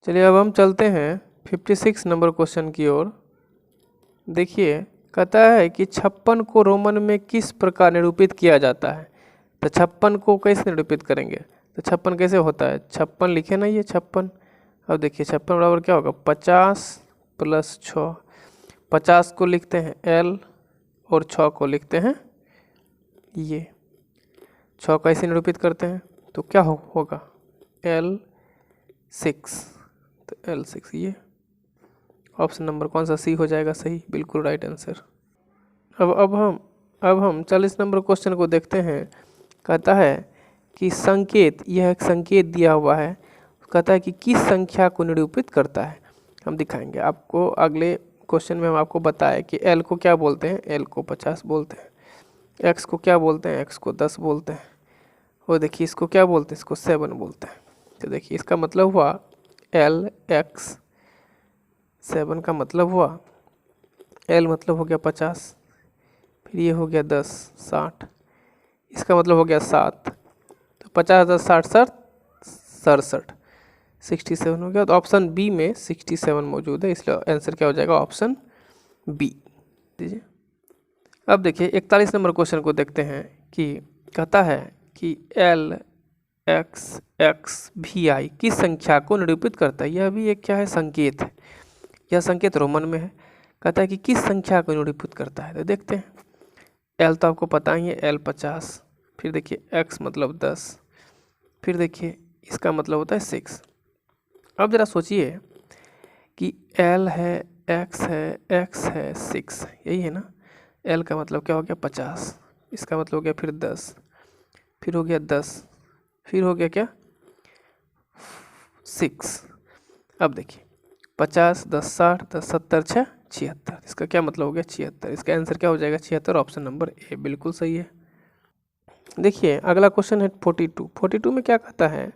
चलिए अब हम चलते हैं 56 नंबर क्वेश्चन की ओर। देखिए कहता है कि 56 को रोमन में किस प्रकार निरूपित किया जाता है। तो 56 को कैसे निरूपित करेंगे, तो 56 कैसे होता है, 56 लिखे ना ये 56। अब देखिए 56 बराबर क्या होगा 50 + 6। 50 को लिखते हैं L और 6 को लिखते हैं ये। 6 कैसे निरूपित करते हैं तो क्या होगा L6। तो L6 ये ऑप्शन नंबर कौन सा सी हो जाएगा सही, बिल्कुल राइट आंसर। अब हम 40 नंबर क्वेश्चन को देखते हैं। कहता है कि संकेत, यह एक संकेत दिया हुआ है, कहता है कि किस संख्या को निरूपित करता है। हम दिखाएंगे आपको, अगले क्वेश्चन में हम आपको बताएं कि L को क्या बोलते हैं, L को 50 बोलते हैं। X को क्या बोलते हैं, X को 10 बोलते हैं। और देखिए इसको क्या बोलते हैं, इसको 7 बोलते हैं। तो देखिए इसका मतलब हुआ LX 7 का मतलब हुआ L मतलब हो गया 50, फिर ये हो गया 10 60, इसका मतलब हो गया 7। तो 50 10 60 67 67 हो गया। तो ऑप्शन बी में 67 मौजूद है, इसलिए आंसर क्या हो जाएगा ऑप्शन बी दीजिए। अब देखिए 41 नंबर क्वेश्चन को देखते हैं कि कहता है कि LXXVI किस संख्या को निरूपित करता है। यह भी एक क्या है संकेत है, यह संकेत रोमन में है। कहता है कि किस संख्या को निरूपित करता है, तो देखते हैं। L तो आपको पता ही है L 50, फिर देखिए X मतलब 10, फिर देखिए इसका मतलब होता है 6। अब ज़रा सोचिए कि L है X है X है 6, यही है ना। L का मतलब क्या हो गया 50, इसका मतलब हो गया फिर 10, फिर हो गया 10, फिर हो गया क्या 6। अब देखिए 50 10 60 10 70 6 76, इसका क्या मतलब हो गया 76। इसका आंसर क्या हो जाएगा 76, ऑप्शन नंबर ए बिल्कुल सही है। देखिए अगला क्वेश्चन है 42 में क्या कहता है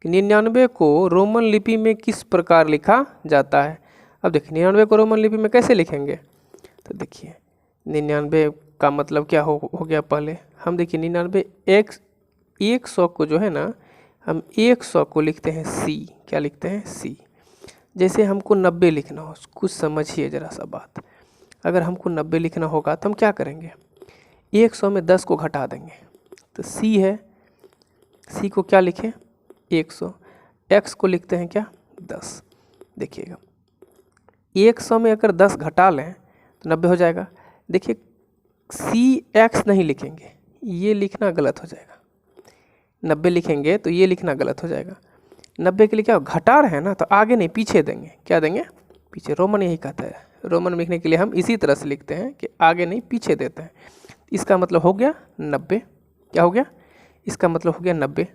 कि 99 को रोमन लिपि में किस प्रकार लिखा जाता है। अब देखिए 99 को रोमन लिपि में कैसे लिखेंगे, तो देखिए 99 का मतलब क्या हो गया। पहले हम देखिए 99 100 को जो है ना, हम 100 को लिखते हैं C, क्या लिखते हैं C। जैसे हमको 90 लिखना हो, कुछ समझिए ज़रा सा बात। अगर हमको 90 लिखना होगा तो हम क्या करेंगे, 100 में 10 को घटा देंगे। तो C है, C को क्या लिखें 100, X को लिखते हैं क्या 10। देखिएगा 100 में अगर 10 घटा लें तो 90 हो जाएगा। देखिए CX नहीं लिखेंगे, ये लिखना गलत हो जाएगा। 90 लिखेंगे तो ये लिखना गलत हो जाएगा। 90 के लिए क्या घटा रहे हैं ना, तो आगे नहीं पीछे देंगे, क्या देंगे पीछे। रोमन यही कहता है, रोमन लिखने के लिए हम इसी तरह से लिखते हैं कि आगे नहीं पीछे देते हैं। इसका मतलब हो गया 90, क्या हो गया, इसका मतलब हो गया 90।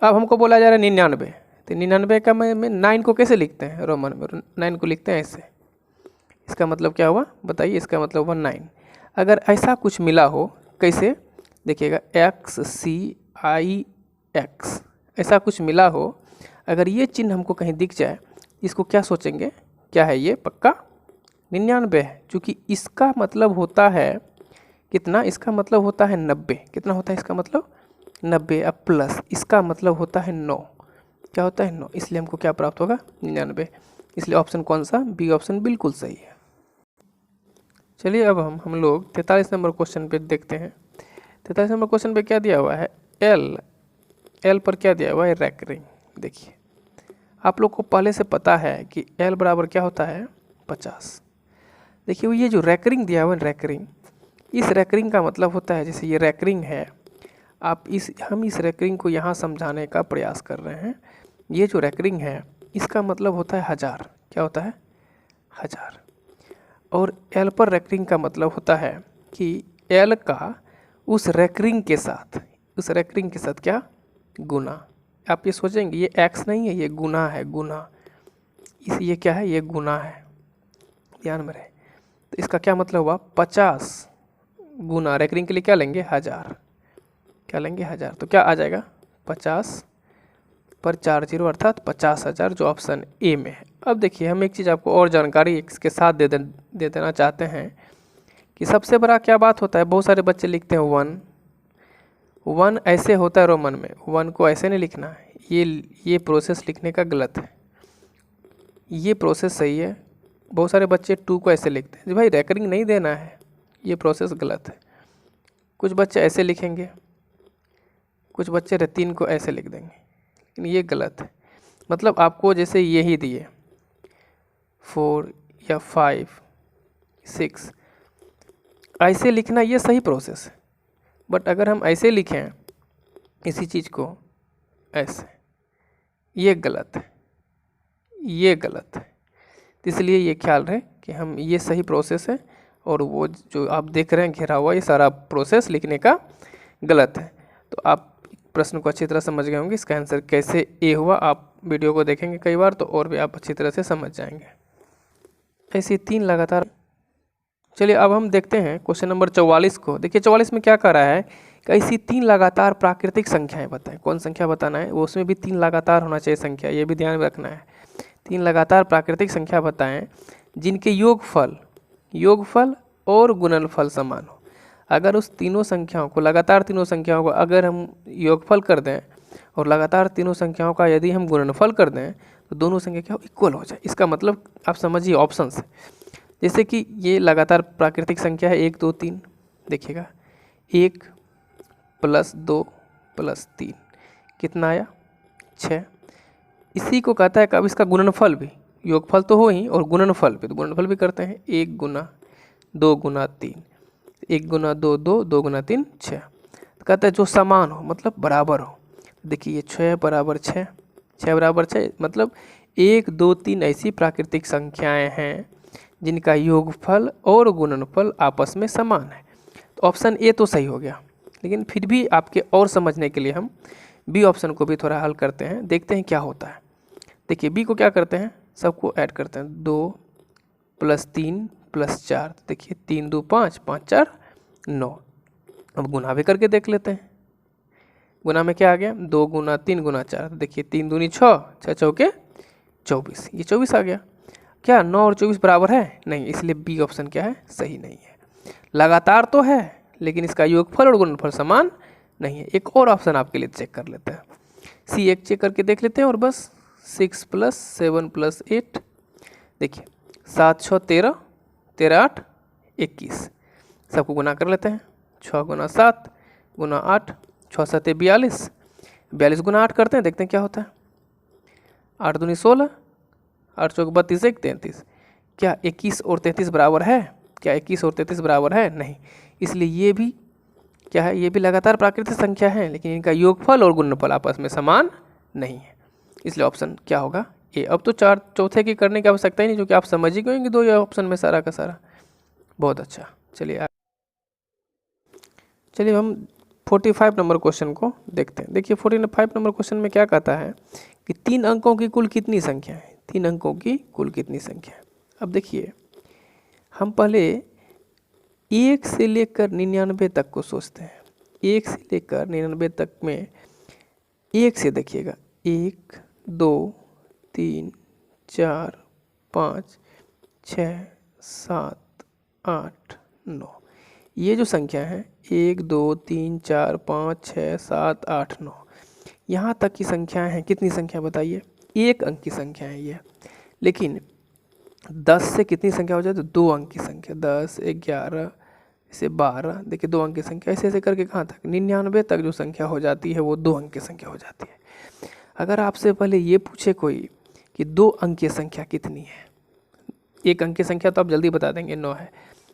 अब हमको बोला जा रहा है 99, तो 99 का में 9 को कैसे लिखते हैं, रोमन में 9 को लिखते हैं ऐसे। इसका मतलब क्या हुआ बताइए, इसका मतलब हुआ 9। अगर ऐसा कुछ मिला हो कैसे, देखिएगा XCIX ऐसा कुछ मिला हो, अगर ये चिन्ह हमको कहीं दिख जाए, इसको क्या सोचेंगे, क्या है ये, पक्का 99 है। चूँकि इसका मतलब होता है कितना, इसका मतलब होता है 90, कितना होता है इसका मतलब 90, अब प्लस इसका मतलब होता है 9, क्या होता है 9, इसलिए हमको क्या प्राप्त होगा 99। इसलिए ऑप्शन कौन सा, बी ऑप्शन बिल्कुल सही है। चलिए अब हम लोग 43 नंबर क्वेश्चन पे देखते हैं। 43 नंबर क्वेश्चन पे क्या दिया हुआ है, L पर क्या दिया हुआ है रैकरिंग। देखिए आप लोग को पहले से पता है कि L बराबर क्या होता है 50। देखिए ये जो रैकरिंग दिया हुआ है रैकरिंग, इस रैकरिंग का मतलब होता है, जैसे ये रैकरिंग है, हम इस रैकरिंग को यहाँ समझाने का प्रयास कर रहे हैं। ये जो रैकरिंग है इसका मतलब होता है 1000, क्या होता है 1000। और L पर रैकरिंग का मतलब होता है कि L का उस रैकरिंग के साथ क्या गुना। आप ये सोचेंगे ये x नहीं है, ये गुना है, गुना। ये क्या है, ये गुना है, ध्यान में रहे। तो इसका क्या मतलब हुआ 50 गुना रैकरिंग के लिए क्या लेंगे 1000, क्या लेंगे 1000। तो क्या आ जाएगा 50 पर 4 0 अर्थात 50,000, जो ऑप्शन ए में है। अब देखिए हम एक चीज़ आपको और जानकारी इसके साथ दे देना चाहते हैं कि सबसे बड़ा क्या बात होता है, बहुत सारे बच्चे लिखते हैं 1 ऐसे होता है रोमन में, 1 को ऐसे नहीं लिखना है, ये प्रोसेस लिखने का गलत है। ये प्रोसेस सही है। बहुत सारे बच्चे 2 को ऐसे लिखते हैं, भाई रेकरिंग नहीं देना है, ये प्रोसेस गलत है। कुछ बच्चे ऐसे लिखेंगे, कुछ बच्चे 3 को ऐसे लिख देंगे, लेकिन ये गलत है। मतलब आपको जैसे यही दिए 4 या 5 6 ऐसे लिखना, ये सही प्रोसेस है। बट अगर हम ऐसे लिखें इसी चीज़ को ऐसे, ये गलत है, ये गलत है। तो इसलिए ये ख्याल रहे कि हम ये सही प्रोसेस है, और वो जो आप देख रहे हैं घेरा हुआ, ये सारा प्रोसेस लिखने का गलत है। तो आप प्रश्न को अच्छी तरह समझ गए होंगे। इसका आंसर कैसे ए हुआ, आप वीडियो को देखेंगे कई बार तो और भी आप अच्छी तरह से समझ जाएंगे। ऐसे 3 लगातार। चलिए अब हम देखते हैं क्वेश्चन नंबर 44 को। देखिए 44 में क्या कर रहा है कि ऐसी 3 लगातार प्राकृतिक संख्याएं बताएं। कौन संख्या बताना है, वो उसमें भी 3 लगातार होना चाहिए संख्या, ये भी ध्यान में रखना है। 3 लगातार प्राकृतिक संख्या बताएं जिनके योगफल और गुणनफल समान हो। अगर उस तीनों संख्याओं को, लगातार तीनों संख्याओं को अगर हम योगफल कर दें और लगातार तीनों संख्याओं का यदि हम गुणनफल कर दें तो दोनों संख्या क्या इक्वल हो जाए। इसका मतलब आप समझिए ऑप्शन से, जैसे कि ये लगातार प्राकृतिक संख्या है 1 2 3, देखिएगा 1 + 2 + 3 कितना आया 6। इसी को कहता है कि अब इसका गुणनफल भी, योगफल तो हो ही और गुणनफल भी, तो गुणनफल भी करते हैं 1 × 2 × 3, 1 × 2 2, 2 × 3 6। तो कहता है जो समान हो, मतलब बराबर हो। देखिए ये 6 = 6, 6 = 6, मतलब 1 2 3 ऐसी प्राकृतिक संख्याएं हैं जिनका योगफल और गुणनफल आपस में समान है। तो ऑप्शन ए तो सही हो गया, लेकिन फिर भी आपके और समझने के लिए हम बी ऑप्शन को भी थोड़ा हल करते हैं, देखते हैं क्या होता है। देखिए बी को क्या करते हैं, सबको ऐड करते हैं, 2 + 3 + 4, देखिए 3 2 5, 5 4 9। अब गुना भी करके देख लेते हैं। गुना में क्या आ गया, 2 × 3 × 4, देखिए 3 दूनी 6, 6 चौके 24, ये 24 आ गया। क्या 9 और 24 बराबर है, नहीं, इसलिए बी ऑप्शन क्या है, सही नहीं है। लगातार तो है लेकिन इसका योगफल और गुणनफल समान नहीं है। एक और ऑप्शन आपके लिए चेक कर लेते हैं, सी एक चेक करके देख लेते हैं। और बस 6 + 7 + 8, देखिए 7 6 13, 13 8 21, सबको गुना कर लेते हैं। 6 × 7 × 8, 6 7 42, 42 × 8 करते हैं, देखते हैं क्या होता है। 8 दूनी 16, 8 चौक 32, 1 33। क्या 21 और 33 बराबर है, क्या 21 और 33 बराबर है, नहीं। इसलिए ये भी क्या है, ये भी लगातार प्राकृतिक संख्या है, लेकिन इनका योगफल और गुणनफल आपस में समान नहीं है। इसलिए ऑप्शन क्या होगा, ए। अब तो चौथे की करने की आवश्यकता ही नहीं, क्योंकि आप समझ ही गए दो ये ऑप्शन में सारा का सारा। बहुत अच्छा, चलिए हम 45 नंबर क्वेश्चन को देखते हैं। देखिए 45 नंबर क्वेश्चन में क्या कहता है कि 3 अंकों की कुल कितनी संख्या है, 3 अंकों की कुल कितनी संख्या है। अब देखिए हम पहले 1 से लेकर 99 तक को सोचते हैं। 1 से लेकर 99 तक में 1 से देखिएगा 1 2 3 4 5 6 7 8 9, ये जो संख्या है 1 2 3 4 5 6 7 8 9, यहाँ तक की संख्याएं हैं। कितनी संख्या बताइए, 1 अंक की संख्या है ये। लेकिन 10 से कितनी संख्या हो जाए तो 2 अंक की संख्या, 10 11 से 12, देखिए 2 अंक की संख्या, ऐसे ऐसे करके कहाँ तक 99 तक जो संख्या हो जाती है वो 2 अंक की संख्या हो जाती है। अगर आपसे पहले ये पूछे कोई कि 2 अंक की संख्या कितनी है, 1 अंक की संख्या तो आप जल्दी बता देंगे 9 है,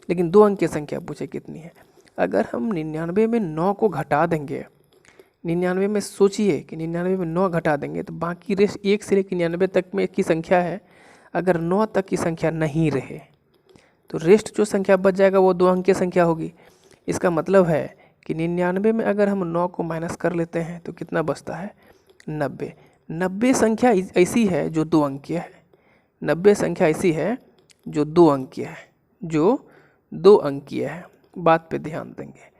लेकिन 2 अंक की संख्या पूछे कितनी है। अगर हम 99 में 9 को घटा देंगे, 99 में सोचिए कि 99 में 9 घटा देंगे तो बाकी रेस्ट 1 से लेकर 99 तक में की संख्या है, अगर 9 तक की संख्या नहीं रहे तो रेस्ट जो संख्या बच जाएगा वो 2 अंक की संख्या होगी। इसका मतलब है कि 99 में अगर हम 9 को माइनस कर लेते हैं तो कितना बचता है 90। 90 संख्या ऐसी है जो 2 अंकीय है, 90 संख्या ऐसी है जो 2 अंकीय है, जो 2 अंकीय है। बात पे ध्यान देंगे,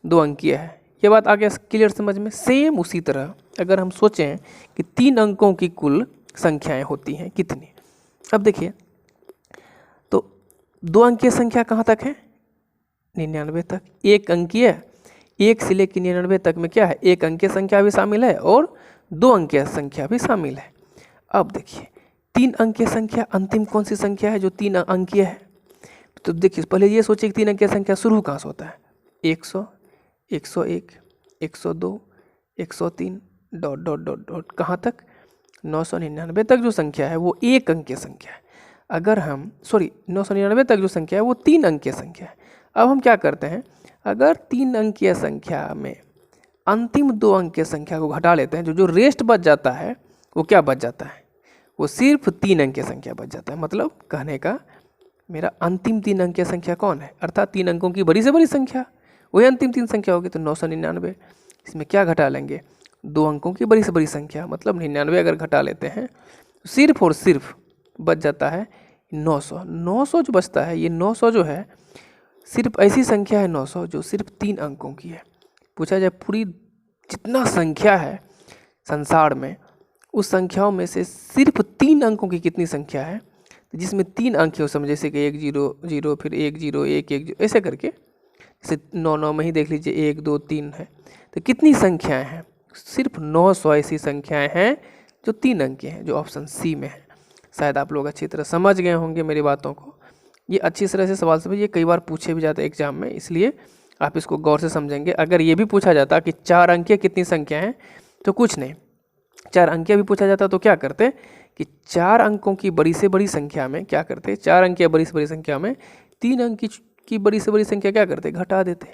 2 अंकीय है, ये बात आ गया क्लियर समझ में। सेम उसी तरह अगर हम सोचें कि 3 अंकों की कुल संख्याएं होती हैं कितनी। अब देखिए तो 2 अंकीय संख्या कहाँ तक है 99 तक, 1 अंकीय 1 से लेकर 99 तक में क्या है 1 अंकीय संख्या भी शामिल है और 2 अंकीय संख्या भी शामिल है। अब देखिए 3 अंकीय संख्या अंतिम कौन सी संख्या है जो 3 अंकीय है? तो देखिए पहले ये सोचिए कि 3 अंकीय संख्या शुरू कहाँ से होता है? 100, 101, 102, 103 डॉट डॉट डॉट डॉट कहाँ तक? 999 तक जो संख्या है वो 1 अंकीय संख्या है। अगर हम 999 तक जो संख्या है वो 3 अंकीय संख्या है। अब हम क्या करते हैं, अगर 3 अंकीय संख्या में अंतिम 2 अंकीय संख्या को घटा लेते हैं, जो रेस्ट बच जाता है वो क्या बच जाता है? वो सिर्फ 3 अंकीय संख्या बच जाता है। मतलब कहने का मेरा अंतिम 3 अंकीय संख्या कौन है? अर्थात 3 अंकों की बड़ी से बड़ी संख्या, वही अंतिम 3 संख्या होगी। तो 999 इसमें क्या घटा लेंगे? 2 अंकों की बड़ी से बड़ी संख्या, मतलब 99 अगर घटा लेते हैं तो सिर्फ और सिर्फ बच जाता है 900। 900 जो बचता है, ये 900 जो है सिर्फ ऐसी संख्या है 900 जो सिर्फ 3 अंकों की है। पूछा जाए पूरी जितना संख्या है संसार में, उस संख्याओं में से सिर्फ 3 अंकों की कितनी संख्या है? जिसमें 3 अंक हो, समझ जैसे कि 1 0 0 फिर 1 0 1 1 0 ऐसे करके, जैसे 9 9 में ही देख लीजिए 1 2 3 है। तो कितनी संख्याएं हैं? सिर्फ 900 ऐसी संख्याएं हैं जो 3 अंक की हैं, जो ऑप्शन सी में है। शायद आप लोग अच्छी तरह समझ गए होंगे मेरी बातों को। ये अच्छी तरह से सवाल समझिए, कई बार पूछे भी जाते हैं एग्जाम में, इसलिए आप इसको गौर से समझेंगे। अगर ये भी पूछा जाता कि 4 अंकीय कितनी संख्या हैं, तो कुछ नहीं, 4 अंकीय भी पूछा जाता तो क्या करते कि 4 अंकों की बड़ी से बड़ी संख्या में क्या करते, 4 अंकीय बड़ी से बड़ी संख्या में 3 अंक की बड़ी से बड़ी संख्या क्या करते, घटा देते,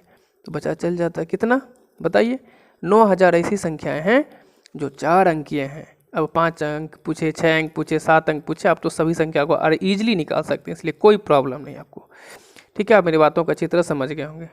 तो बचा चल जाता। कितना बताइए? 9000 ऐसी संख्याएं हैं जो 4 अंकीय हैं। अब 5 अंक पूछे, 6 अंक पूछे, 7 अंक पूछे, आप तो सभी संख्या को ईजिली निकाल सकते हैं, इसलिए कोई प्रॉब्लम नहीं आपको। ठीक है, आप मेरी बातों को अच्छी तरह समझ गए होंगे।